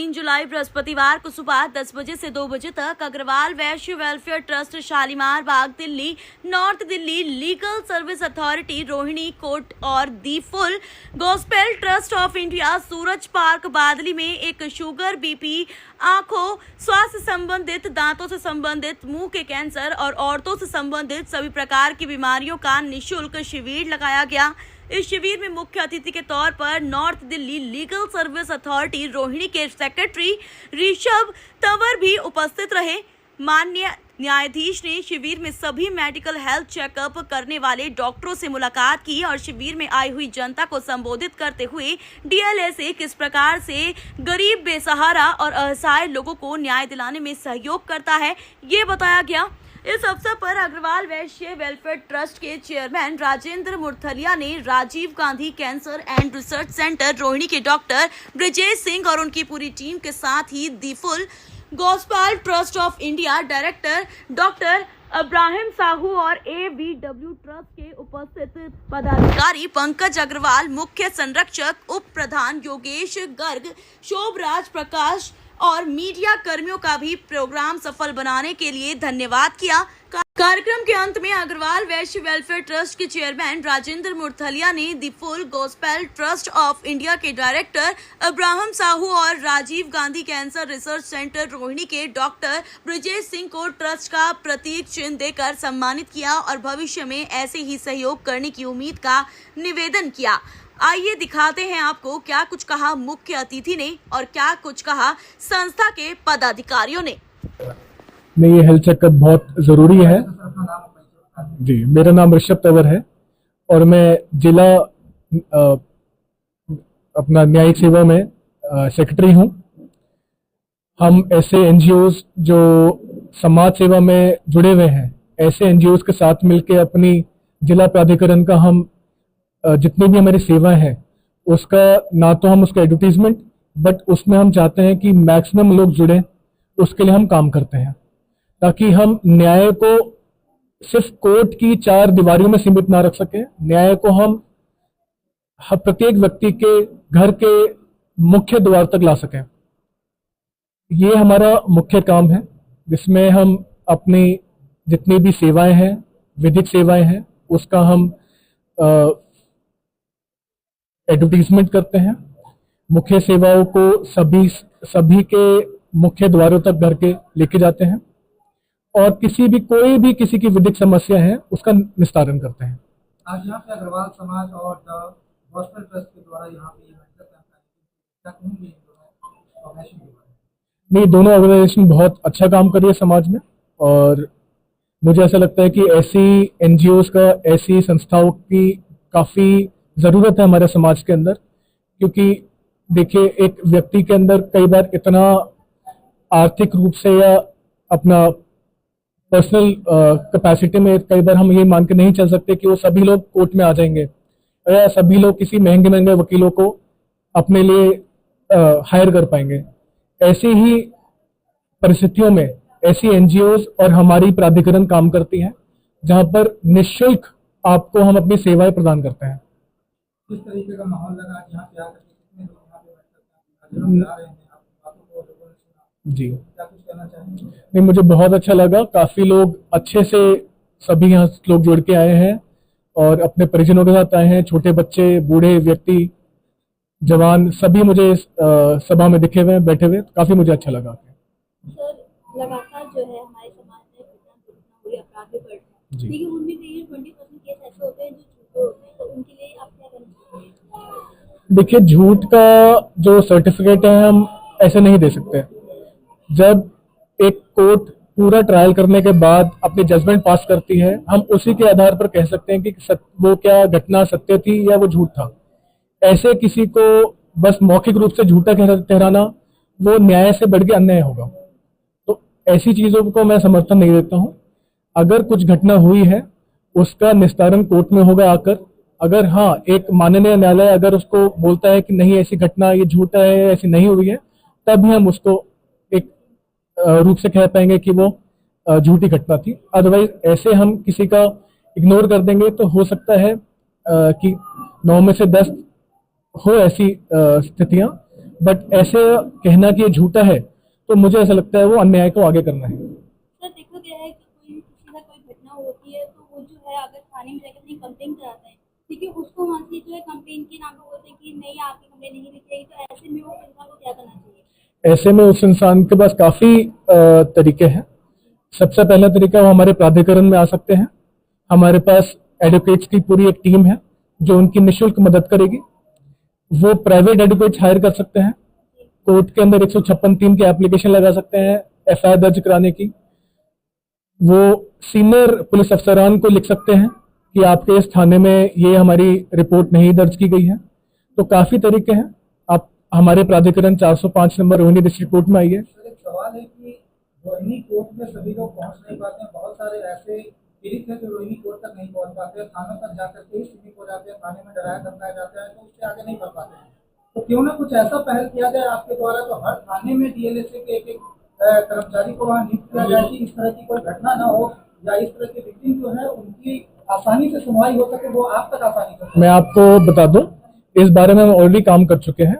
3 जुलाई बृहस्पतिवार को सुबह 10 बजे से 2 बजे तक Agarwal Vaishya welfare trust Shalimar Bagh Delhi, north Delhi legal service authority Rohini court और the full gospel trust of India Suraj park Badli में एक शुगर, बीपी, आंखों, स्वास्थ्य संबंधित, दांतों से संबंधित, मुंह के कैंसर और औरतों से संबंधित सभी प्रकार की बीमारियों का निःशुल्क शिविर लगाया गया। इस शिविर में मुख्य अतिथि के तौर पर north Delhi legal service authority Rohini के सेक्रेटरी ऋषभ तंवर भी उपस्थित रहे। माननीय न्यायाधीश ने शिविर में सभी मेडिकल हेल्थ चेकअप करने वाले डॉक्टरों से मुलाकात की और शिविर में आई हुई जनता को संबोधित करते हुए डीएलएसए किस प्रकार से गरीब, बेसहारा और असहाय लोगों को न्याय दिलाने में सहयोग करता है, ये बताया गया। इस अवसर पर अग्रवाल वैश्य वेलफेयर ट्रस्ट के चेयरमैन राजेंद्र मुरथलिया ने Rajiv Gandhi cancer and research centre Rohini के डॉक्टर ब्रिजेश सिंह और उनकी पूरी टीम के साथ ही the full gospel trust of India director doctor Abraham Sahu और AVW ट्रस्ट के उपस्थित पदाधिकारी पंकज अग्रवाल, मुख्य संरक्षक, उप प्रधान योगेश गर्ग, शोभराज प्रकाश और मीडिया कर्मियों का भी प्रोग्राम सफल बनाने के लिए धन्यवाद किया। कार्यक्रम के अंत में अग्रवाल वैश्य वेलफेयर ट्रस्ट के चेयरमैन राजेंद्र मुरथलिया ने the full gospel trust of India के डायरेक्टर अब्राहम साहू और Rajiv Gandhi cancer research centre Rohini के डॉक्टर ब्रिजेश सिंह को ट्रस्ट का प्रतीक चिन्ह देकर सम्मानित किया और भविष्य में ऐसे ही सहयोग करने की उम्मीद का निवेदन किया। आइए दिखाते हैं आपको क्या कुछ कहा मुख्य अतिथि ने और क्या कुछ कहा संस्था के पदाधिकारियों ने। ये हेल्थ चेकअप बहुत ज़रूरी है जी। मेरा नाम ऋषभ तंवर है और मैं जिला अपना न्यायिक सेवा में सेक्रेटरी हूँ। हम ऐसे एनजीओज जो समाज सेवा में जुड़े हुए हैं, ऐसे एनजीओज के साथ मिलकर अपनी जिला प्राधिकरण का हम जितनी भी हमारी सेवा है उसका ना तो हम उसका एडवर्टीजमेंट, बट उसमें हम चाहते हैं कि मैक्सिमम लोग जुड़े, उसके लिए हम काम करते हैं ताकि हम न्याय को सिर्फ कोर्ट की 4 दीवारों में सीमित ना रख सके। न्याय को हम प्रत्येक व्यक्ति के घर के मुख्य द्वार तक ला सकें। ये हमारा मुख्य काम है जिसमें हम अपनी जितनी भी सेवाएं हैं, विधिक सेवाएं हैं, उसका हम एडवर्टीजमेंट करते हैं। मुख्य सेवाओं को सभी के मुख्य द्वारों तक घर के लेके जाते हैं और कोई भी किसी की विधिक समस्या है उसका निस्तारण करते हैं। आज यहाँ पे अग्रवाल समाज और गॉस्पेल ट्रस्ट के द्वारा यहाँ पे नहीं, दोनों ऑर्गेनाइजेशन बहुत अच्छा काम कर रही है समाज में और मुझे ऐसा लगता है कि ऐसी एनजीओज का, ऐसी संस्थाओं की काफ़ी ज़रूरत है हमारे समाज के अंदर। क्योंकि देखिए, एक व्यक्ति के अंदर कई बार इतना आर्थिक रूप से या अपना पर्सनल कैपेसिटी में कई बार हम ये मान के नहीं चल सकते कि वो सभी लोग कोर्ट में आ जाएंगे या सभी लोग किसी महंगे वकीलों को अपने लिए हायर कर पाएंगे। ऐसी ही परिस्थितियों में ऐसी एनजीओज और हमारी प्राधिकरण काम करती हैं जहां पर निःशुल्क आपको हम अपनी सेवाएं प्रदान करते हैं। किस तरीके का माहौल लगा यहाँ पे आकर के? कितने लोग यहाँ पे बैठ रहे हैं, जी क्या कुछ कहना चाहेंगे? नहीं, मुझे बहुत अच्छा लगा। काफी लोग अच्छे से सभी यहाँ लोग जुड़ के आए हैं और अपने परिजनों के साथ आए हैं। छोटे बच्चे, बूढ़े व्यक्ति, जवान सभी मुझे इस सभा में दिखे हुए, बैठे हुए। काफी मुझे अच्छा लगा। सर, लगातार जो है हमारे समाज में हुई अपराध भी बढ़ रहे हैं, लेकिन उनमें कई 20% केस ऐसे होते हैं जो झूठे होते हैं, तो उनके लिए आप क्या करना चाहिए? देखिए, झूठ का जो सर्टिफिकेट है हम ऐसे नहीं दे सकते। जब एक कोर्ट पूरा ट्रायल करने के बाद अपनी जजमेंट पास करती है, हम उसी के आधार पर कह सकते हैं कि वो क्या घटना सत्य थी या वो झूठ था। ऐसे किसी को बस मौखिक रूप से झूठा ठहराना वो न्याय से बढ़ के अन्याय होगा। तो ऐसी चीजों को मैं समर्थन नहीं देता हूं। अगर कुछ घटना हुई है उसका निस्तारण कोर्ट में होगा आकर। अगर हाँ, एक माननीय न्यायालय अगर उसको बोलता है कि नहीं ऐसी घटना, ये झूठा है, ऐसी नहीं हुई है, तभी हम उसको एक रूप से कह पाएंगे कि वो झूठी घटना थी। अदरवाइज ऐसे हम किसी का इग्नोर कर देंगे तो हो सकता है कि 9 में से 10 हो ऐसी स्थितियां, बट ऐसे कहना कि ये झूठा है तो मुझे ऐसा लगता है वो अन्याय को आगे करना है। सर देखा गया है कि कोई किसी का कोई घटना होती है तो वो जो है अगर थाने में जाकर अपनी कंप्लेन कराता है, लेकिन उसको वहाँ से जो है कंप्लेन के नाम पे बोलते हैं कि नहीं आपकी कंप्लेन नहीं लिखी, तो ऐसे में वो इंसान को क्या करना चाहिए? ऐसे में उस इंसान के पास काफी तरीके हैं। सबसे पहला तरीका, वो हमारे प्राधिकरण में आ सकते हैं। हमारे पास एडवोकेट्स की पूरी एक टीम है जो उनकी निःशुल्क मदद करेगी। वो प्राइवेट एडवोकेट्स हायर कर सकते हैं। कोर्ट के अंदर 156(3) की एप्लीकेशन लगा सकते हैं एफआईआर दर्ज कराने की। वो सीनियर पुलिस अफसरान को लिख सकते हैं कि आपके इस थाने में ये हमारी रिपोर्ट नहीं दर्ज की गई है। तो काफी तरीके हैं। आप हमारे प्राधिकरण 405 नंबर रोहिणी डिस्ट्रिक्ट कोर्ट में आइए। सर एक सवाल है कि रोहिणी कोर्ट में सभी लोग पहुंच नहीं पाते हैं, बहुत सारे ऐसे पीड़ित हैं जो रोहिणी कोर्ट तक नहीं पहुंच पाते, थानों तक जाकर के ही सीमित हो जाते हैं, थाने में डराया धमकाया जाता है तो उससे आगे नहीं बढ़ पाते हैं। तो क्यों ना कुछ ऐसा पहल किया जाए आपके द्वारा, तो हर थाने में डीएलएसए के एक कर्मचारी को वहाँ नियुक्त किया जाए कि इस तरह की कोई घटना ना हो, या इस तरह की विक्टिम जो है उनकी आसानी से सुनवाई हो सके, वो आप तक आसानी से। मैं आपको बता दूं, इस बारे में हम ऑलरेडी काम कर चुके हैं।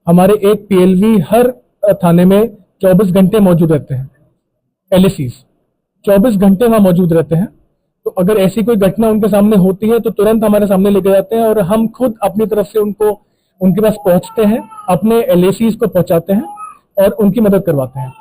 हमारे एक पीएलवी हर थाने में 24 घंटे मौजूद रहते हैं। एलएसीज 24 घंटे वहां मौजूद रहते हैं। तो अगर ऐसी कोई घटना उनके सामने होती है तो तुरंत हमारे सामने लेके जाते हैं और हम खुद अपनी तरफ से उनके पास पहुंचते हैं, अपने एलएसीज को पहुंचाते हैं और उनकी मदद करवाते हैं।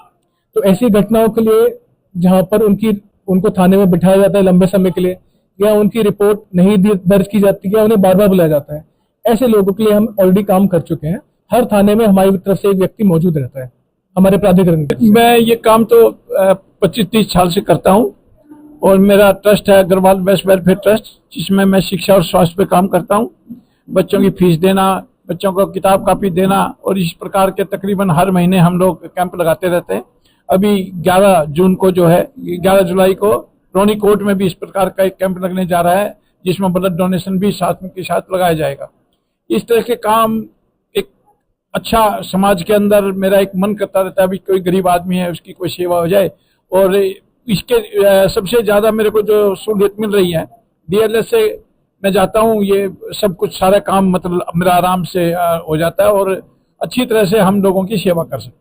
तो ऐसी घटनाओं के लिए जहां पर उनको थाने में बिठाया जाता है लंबे समय के लिए, या उनकी रिपोर्ट नहीं दर्ज की जाती है, उन्हें बार बार बुलाया जाता है, ऐसे लोगों के लिए हम ऑलरेडी काम कर चुके हैं। हर थाने में हमारी तरफ से एक व्यक्ति मौजूद रहता है हमारे प्राधिकरण के। मैं ये काम तो 25-30 साल से करता हूँ और मेरा ट्रस्ट है अग्रवाल वेस्ट वेलफेयर ट्रस्ट, जिसमें मैं शिक्षा और स्वास्थ्य पे काम करता हूँ। बच्चों की फीस देना, बच्चों को किताब कापी देना और इस प्रकार के तकरीबन हर महीने हम लोग कैंप लगाते रहते हैं। अभी 11 जून को जो है 11 जुलाई को रोहिणी कोर्ट में भी इस प्रकार का एक कैंप लगने जा रहा है, जिसमें ब्लड डोनेशन भी साथ के साथ लगाया जाएगा। इस तरह के काम एक अच्छा समाज के अंदर मेरा एक मन करता रहता है, अभी कोई गरीब आदमी है उसकी कोई सेवा हो जाए। और इसके सबसे ज्यादा मेरे को जो सहूलियत मिल रही है डीएलएस से मैं जाता हूँ, ये सब कुछ सारा काम मतलब मेरा आराम से हो जाता है और अच्छी तरह से हम लोगों की सेवा कर सकते हैं।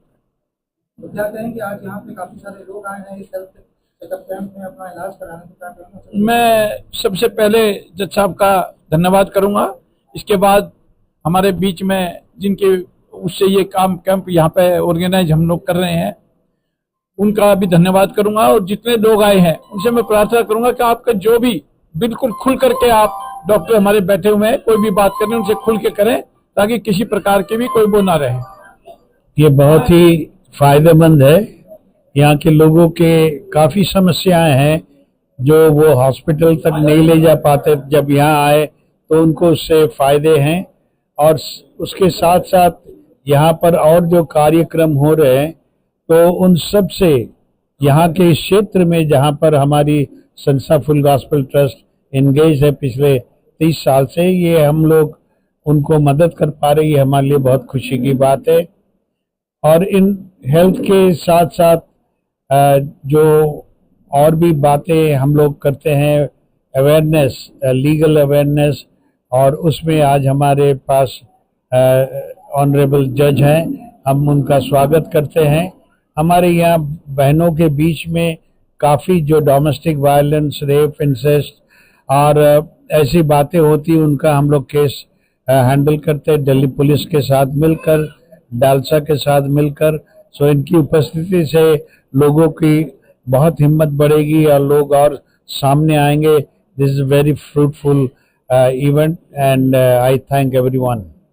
तो क्या कहेंगे, आज यहाँ पे काफी सारे लोग आए हैं इस हेल्थ चेकअप कैंप में अपना इलाज कराने को, क्या कहना चाहिए? मैं सबसे पहले जज साहब का धन्यवाद करूंगा। इसके बाद हमारे बीच में जिनके उससे ये काम कैंप यहाँ पे ऑर्गेनाइज हम लोग कर रहे हैं उनका भी धन्यवाद करूंगा। और जितने लोग आए हैं उनसे मैं प्रार्थना करूंगा कि आपका जो भी बिल्कुल खुल करके, आप डॉक्टर हमारे बैठे हुए हैं, कोई भी बात करें उनसे खुल के करें ताकि किसी प्रकार की भी कोई वो ना रहे। ये बहुत ही फायदेमंद है। यहाँ के लोगों के काफी समस्याएं हैं जो वो हॉस्पिटल तक नहीं ले जा पाते, जब यहाँ आए तो उनको उससे फायदे हैं। और उसके साथ साथ यहाँ पर और जो कार्यक्रम हो रहे हैं तो उन सब से यहाँ के क्षेत्र में जहाँ पर हमारी संस्था फुल गॉस्पेल ट्रस्ट एंगेज है पिछले 30 साल से, ये हम लोग उनको मदद कर पा रही है, हमारे लिए बहुत खुशी की बात है। और इन हेल्थ के साथ साथ जो और भी बातें हम लोग करते हैं, अवेयरनेस, लीगल अवेयरनेस, और उसमें आज हमारे पास ऑनरेबल जज हैं, हम उनका स्वागत करते हैं। हमारे यहाँ बहनों के बीच में काफ़ी जो डोमेस्टिक वायलेंस, रेप, इंसेस्ट और ऐसी बातें होती, उनका हम लोग केस हैंडल करते हैं दिल्ली पुलिस के साथ मिलकर, डालसा के साथ मिलकर। सो इनकी उपस्थिति से लोगों की बहुत हिम्मत बढ़ेगी और लोग और सामने आएंगे। This is very fruitful event and I thank everyone.